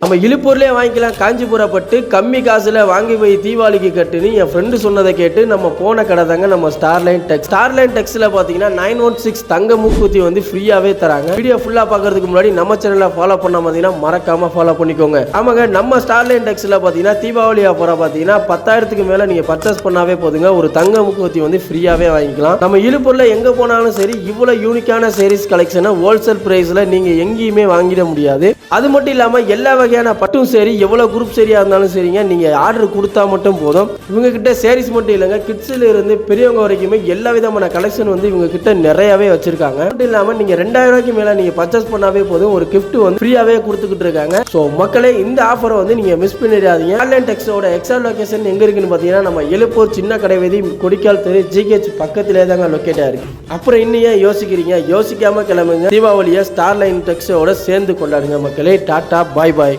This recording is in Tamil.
நம்ம இழுப்பூர்லேயே வாங்கிக்கலாம். காஞ்சிபுரம் பட்டு கம்மி காசில் வாங்கி போய் தீபாவளிக்கு கட்டுன்னு என் ஃப்ரெண்டு சொன்னதை கேட்டு நம்ம போன கடை தாங்க நம்ம ஸ்டார்லைன் டெக்ஸ். ஸ்டார்லைன் டெக்ஸில் பார்த்தீங்கன்னா 916 தங்க மூக்குத்தி வந்து ஃப்ரீயாகவே தராங்க. வீடியோ ஃபுல்லாக பார்க்கறதுக்கு முன்னாடி நம்ம சேனலை ஃபாலோ பண்ண பார்த்தீங்கன்னா மறக்காமல் ஃபாலோ பண்ணிக்கோங்க. ஆமாங்க, நம்ம ஸ்டார்லைன் டெக்ஸில் பார்த்தீங்கன்னா தீபாவளி ஆஃபராக பார்த்தீங்கன்னா 10,000க்கு மேலே நீங்கள் பர்ச்சேஸ் பண்ணாவே போதுங்க, ஒரு தங்க மூக்குத்தி வந்து ஃப்ரீயாகவே வாங்கிக்கலாம். நம்ம இழுப்பூரில் எங்கே போனாலும் சரி இவ்வளோ யூனிக்கான சாரீஸ் கலெக்ஷனை ஹோல்சேல் ப்ரைஸில் நீங்கள் எங்கேயுமே வாங்கிட முடியாது. அது மட்டும் இல்லாமல் எல்லா வகையான பட்டும் சரி, எவ்வளோ குரூப் சரியாக இருந்தாலும் சரிங்க, நீங்கள் ஆர்டர் கொடுத்தா மட்டும் போதும். இவங்க கிட்ட சாரீஸ் மட்டும் இல்லைங்க, கிட்ஸில் இருந்து பெரியவங்க வரைக்குமே எல்லா விதமான கலெக்ஷன் வந்து இவங்க கிட்ட நிறையவே வச்சிருக்காங்க. மட்டும் இல்லாமல் நீங்கள் 2000 ரூபாய்க்கு மேலே நீங்கள் பர்ச்சேஸ் பண்ணாவே போதும், ஒரு கிஃப்ட் வந்து ஃப்ரீயாகவே கொடுத்துக்கிட்டு இருக்காங்க. ஸோ மக்களே, இந்த ஆஃபரை வந்து நீங்கள் மிஸ் பண்ணிடாதீங்க. ஆன்லைன் டெக்ஸோட எக்ஸாக்ட் லொகேஷன் எங்கே இருக்குன்னு பார்த்தீங்கன்னா நம்ம எழுப்பூர் சின்ன கடை வீதி கொடிக்கால் தெரு ஜிஹெச் பக்கத்திலே தாங்க லொக்கேட் ஆயிருக்கு. அப்புறம் இன்னும் ஏன் யோசிக்கிறீங்க? யோசிக்காம கிளம்புங்க, தீபாவளியை ஸ்டார்லைன் டெக்ஸோட சேர்ந்து கொண்டாடுங்க மக்களே. டாட்டா, பாய் பாய்.